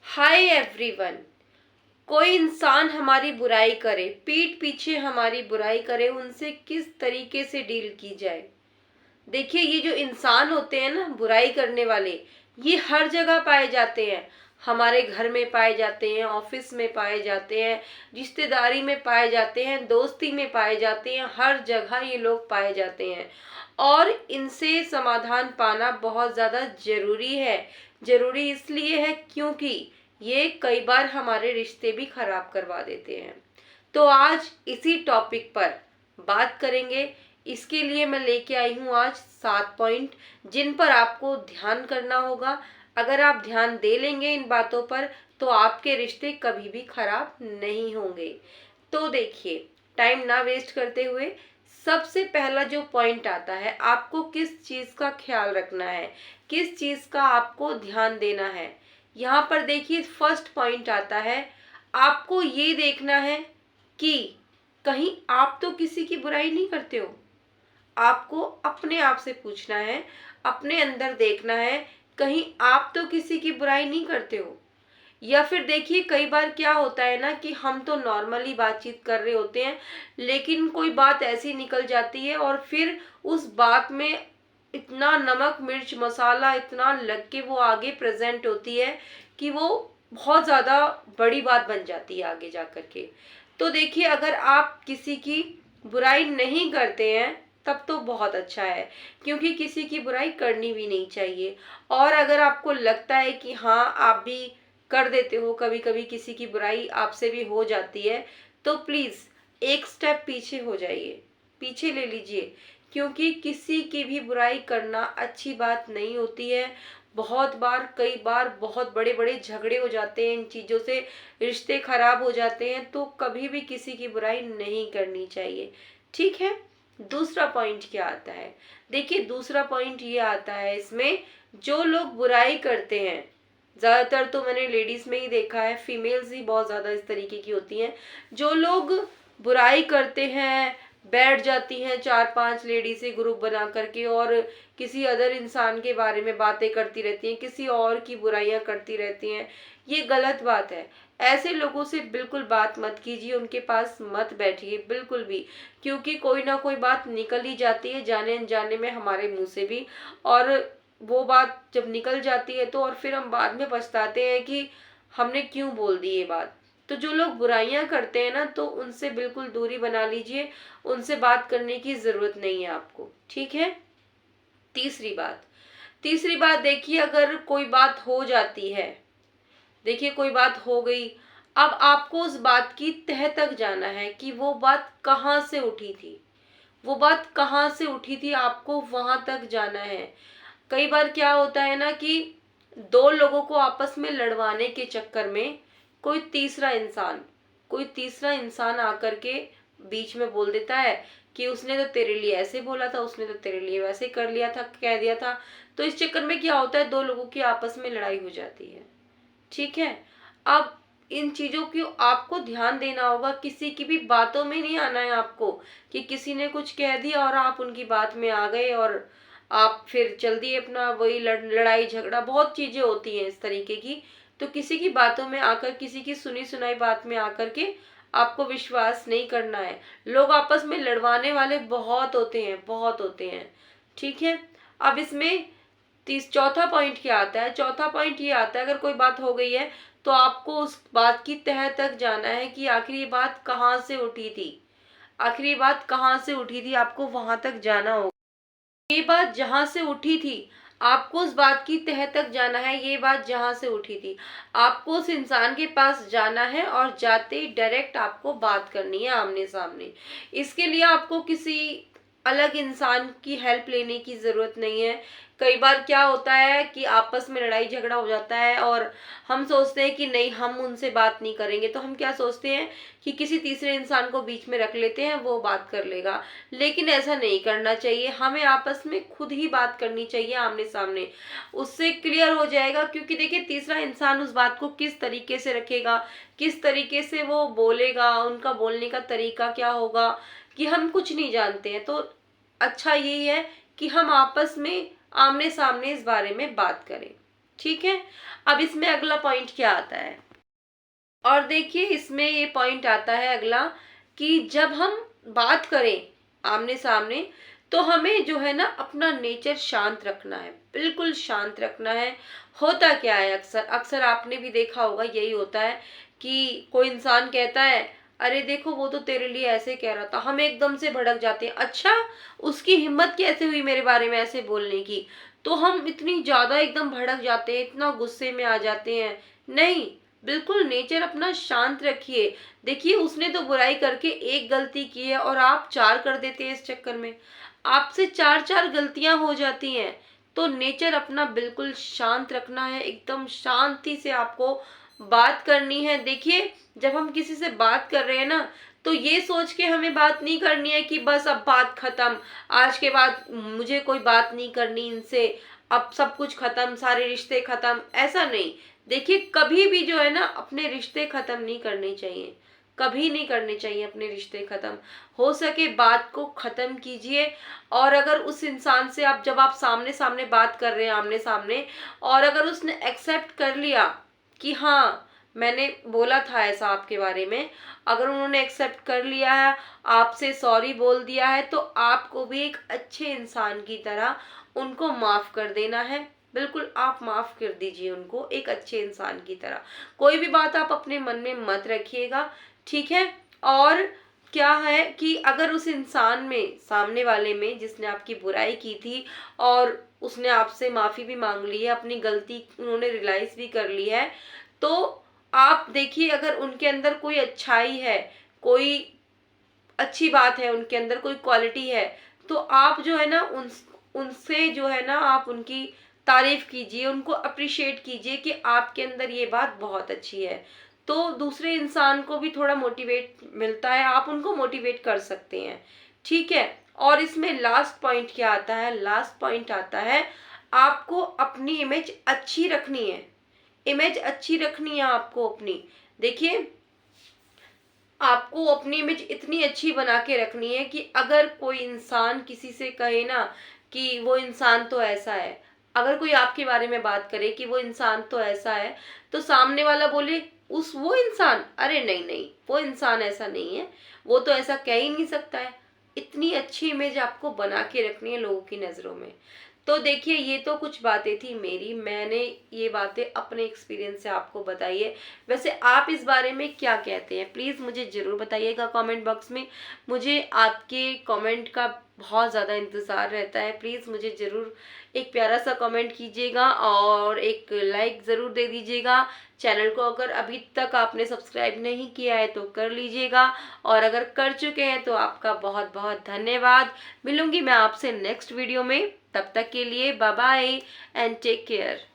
Hi everyone. कोई इंसान हमारी बुराई करे, पीठ पीछे हमारी बुराई करे, उनसे किस तरीके से डील की जाए। देखिए, ये जो इंसान होते हैं ना बुराई करने वाले, ये हर जगह पाए जाते हैं। हमारे घर में पाए जाते हैं, ऑफिस में पाए जाते हैं, रिश्तेदारी में पाए जाते हैं, दोस्ती में पाए जाते हैं, हर जगह ये लोग पाए जाते हैं। और इनसे समाधान पाना बहुत ज़्यादा जरूरी है। जरूरी इसलिए है क्योंकि ये कई बार हमारे रिश्ते भी खराब करवा देते हैं। तो आज इसी टॉपिक पर बात करेंगे। इसके लिए मैं लेके आई हूँ आज 7 पॉइंट, जिन पर आपको ध्यान करना होगा। अगर आप ध्यान दे लेंगे इन बातों पर, तो आपके रिश्ते कभी भी खराब नहीं होंगे। तो देखिए, टाइम ना वेस्ट करते हुए सबसे पहला जो पॉइंट आता है, आपको किस चीज का ख्याल रखना है, किस चीज का आपको ध्यान देना है। यहाँ पर देखिए, फर्स्ट पॉइंट आता है, आपको ये देखना है कि कहीं आप तो किसी की बुराई नहीं करते हो। आपको अपने आप से पूछना है, अपने अंदर देखना है, कहीं आप तो किसी की बुराई नहीं करते हो। या फिर देखिए, कई बार क्या होता है ना कि हम तो नॉर्मली बातचीत कर रहे होते हैं, लेकिन कोई बात ऐसी निकल जाती है और फिर उस बात में इतना नमक मिर्च मसाला इतना लग के वो आगे प्रेजेंट होती है कि वो बहुत ज़्यादा बड़ी बात बन जाती है आगे जा कर के। तो देखिए, अगर आप किसी की बुराई नहीं करते हैं तब तो बहुत अच्छा है, क्योंकि किसी की बुराई करनी भी नहीं चाहिए। और अगर आपको लगता है कि हाँ, आप भी कर देते हो, कभी कभी किसी की बुराई आपसे भी हो जाती है, तो प्लीज एक स्टेप पीछे हो जाइए, पीछे ले लीजिए। क्योंकि किसी की भी बुराई करना अच्छी बात नहीं होती है। बहुत बार, कई बार बहुत बड़े बड़े झगड़े हो जाते हैं, इन चीजों से रिश्ते खराब हो जाते हैं। तो कभी भी किसी की बुराई नहीं करनी चाहिए, ठीक है। दूसरा पॉइंट क्या आता है, देखिए दूसरा पॉइंट ये आता है इसमें, जो लोग बुराई करते हैं, ज्यादातर तो मैंने लेडीज में ही देखा है, फीमेल्स ही बहुत ज्यादा इस तरीके की होती हैं। जो लोग बुराई करते हैं, बैठ जाती हैं 4-5 लेडीज ग्रुप बना करके और किसी अदर इंसान के बारे में बातें करती रहती हैं, किसी और की बुराइयां करती रहती हैं। ये गलत बात है। ऐसे लोगों से बिल्कुल बात मत कीजिए, उनके पास मत बैठिए बिल्कुल भी। क्योंकि कोई ना कोई बात निकल ही जाती है जाने अनजाने में हमारे मुंह से भी। और वो बात जब निकल जाती है तो और फिर हम बाद में पछताते हैं कि हमने क्यों बोल दी ये बात। तो जो लोग बुराइयां करते हैं ना, तो उनसे बिल्कुल दूरी बना लीजिए, उनसे बात करने की जरूरत नहीं है आपको, ठीक है। तीसरी बात, तीसरी बात देखिए, अगर कोई बात हो जाती है, देखिए कोई बात हो गई, अब आपको उस बात की तह तक जाना है कि वो बात कहाँ से उठी थी, वो बात कहाँ से उठी थी, आपको वहां तक जाना है। कई बार क्या होता है ना कि दो लोगों को आपस में लड़वाने के चक्कर में कोई तीसरा इंसान आकर के बीच में बोल देता है कि उसने तो तेरे लिए ऐसे बोला था, उसने तो तेरे लिए वैसे कर लिया था, कह दिया था। तो इस चक्कर में क्या होता है, दो लोगों की आपस में लड़ाई हो जाती है, ठीक है। अब इन चीजों की आपको ध्यान देना होगा, किसी की भी बातों में नहीं आना है आपको, कि किसी ने कुछ कह दिया और आप उनकी बात में आ गए और आप फिर चल दिए अपना वही लड़ाई झगड़ा, बहुत चीजें होती हैं इस तरीके की। तो किसी की बातों में आकर, किसी की सुनी सुनाई बात में आकर के आपको विश्वास नहीं करना है। लोग आपस में लड़वाने वाले बहुत होते हैं, बहुत होते हैं, ठीक है। अब इसमें चौथा पॉइंट क्या आता है, चौथा पॉइंट ये आता है, अगर कोई बात हो गई है तो आपको उस बात की तह तक जाना है कि आखिर ये बात कहाँ से उठी थी, आखिर ये बात कहाँ से उठी थी, आपको वहां तक जाना होगा। ये बात जहां से उठी थी, आपको उस बात की तह तक जाना है। ये बात जहां से उठी थी, आपको उस इंसान के पास जाना है और जाते ही डायरेक्ट आपको बात करनी है आमने सामने। इसके लिए आपको किसी अलग इंसान की हेल्प लेने की जरूरत नहीं है। कई बार क्या होता है कि आपस में लड़ाई झगड़ा हो जाता है और हम सोचते हैं कि नहीं, हम उनसे बात नहीं करेंगे, तो हम क्या सोचते हैं कि किसी तीसरे इंसान को बीच में रख लेते हैं, वो बात कर लेगा। लेकिन ऐसा नहीं करना चाहिए, हमें आपस में खुद ही बात करनी चाहिए आमने सामने, उससे क्लियर हो जाएगा। क्योंकि देखिए, तीसरा इंसान उस बात को किस तरीके से रखेगा, किस तरीके से वो बोलेगा, उनका बोलने का तरीका क्या होगा, कि हम कुछ नहीं जानते हैं। तो अच्छा यही है कि हम आपस में आमने सामने इस बारे में बात करें, ठीक है। अब इसमें अगला पॉइंट क्या आता है, और देखिए इसमें ये पॉइंट आता है अगला कि जब हम बात करें आमने सामने तो हमें जो है ना अपना नेचर शांत रखना है, बिल्कुल शांत रखना है। होता क्या है, अक्सर अक्सर आपने भी देखा होगा, यही होता है कि कोई इंसान कहता है अरे देखो वो तो तेरे लिए ऐसे कह रहा था, हम एकदम से भड़क जाते हैं, अच्छा उसकी हिम्मत कैसे हुई मेरे बारे में ऐसे बोलने की, तो हम इतनी ज्यादा एकदम भड़क जाते हैं, इतना गुस्से में आ जाते हैं। नहीं, बिल्कुल नेचर अपना शांत रखिए। देखिए उसने तो बुराई करके एक गलती की है और आप चार कर देते हैं, इस चक्कर में आपसे चार चार गलतियां हो जाती हैं। तो नेचर अपना बिल्कुल शांत रखना है, एकदम शांति से आपको बात करनी है। देखिए जब हम किसी से बात कर रहे हैं ना, तो ये सोच के हमें बात नहीं करनी है कि बस अब बात खत्म, आज के बाद मुझे कोई बात नहीं करनी इनसे, अब सब कुछ खत्म, सारे रिश्ते खत्म, ऐसा नहीं। देखिए कभी भी जो है ना अपने रिश्ते खत्म नहीं करने चाहिए, कभी नहीं करने चाहिए अपने रिश्ते खत्म। हो सके बात को खत्म कीजिए। और अगर उस इंसान से आप जब आप सामने सामने बात कर रहे हैं, आमने सामने, और अगर उसने एक्सेप्ट कर लिया कि हाँ मैंने बोला था ऐसा आपके बारे में, अगर उन्होंने एक्सेप्ट कर लिया है, आपसे सॉरी बोल दिया है, तो आपको भी एक अच्छे इंसान की तरह उनको माफ कर देना है। बिल्कुल आप माफ कर दीजिए उनको एक अच्छे इंसान की तरह। कोई भी बात आप अपने मन में मत रखिएगा, ठीक है। और क्या है कि अगर उस इंसान में, सामने वाले में, जिसने आपकी बुराई की थी और उसने आपसे माफी भी मांग ली है, अपनी गलती उन्होंने रियलाइज भी कर ली है, तो आप देखिए अगर उनके अंदर कोई अच्छाई है, कोई अच्छी बात है, उनके अंदर कोई क्वालिटी है, तो आप जो है ना उनसे जो है ना आप उनकी तारीफ कीजिए, उनको अप्रिशिएट कीजिए कि आपके अंदर ये बात बहुत अच्छी है। तो दूसरे इंसान को भी थोड़ा मोटिवेट मिलता है, आप उनको मोटिवेट कर सकते हैं, ठीक है। और इसमें लास्ट पॉइंट क्या आता है, लास्ट पॉइंट आता है आपको अपनी इमेज अच्छी रखनी है, इमेज अच्छी रखनी है आपको अपनी। देखिए आपको अपनी इमेज इतनी अच्छी बना के रखनी है कि अगर कोई इंसान किसी से कहे ना कि वो इंसान तो ऐसा है, अगर कोई आपके बारे में बात करे कि वो इंसान तो ऐसा है, तो सामने वाला बोले उस वो इंसान, अरे नहीं नहीं वो इंसान ऐसा नहीं है, वो तो ऐसा कह ही नहीं सकता है। इतनी अच्छी इमेज आपको बना के रखनी है लोगों की नजरों में। तो देखिए ये तो कुछ बातें थी मेरी, मैंने ये बातें अपने एक्सपीरियंस से आपको बताई है। वैसे आप इस बारे में क्या कहते हैं, प्लीज़ मुझे ज़रूर बताइएगा कमेंट बॉक्स में। मुझे आपके कमेंट का बहुत ज़्यादा इंतज़ार रहता है। प्लीज़ मुझे ज़रूर एक प्यारा सा कमेंट कीजिएगा और एक लाइक ज़रूर दे दीजिएगा। चैनल को अगर अभी तक आपने सब्सक्राइब नहीं किया है तो कर लीजिएगा, और अगर कर चुके हैं तो आपका बहुत बहुत धन्यवाद। मिलूंगी मैं आपसे नेक्स्ट वीडियो में, तब तक के लिए bye bye and take care.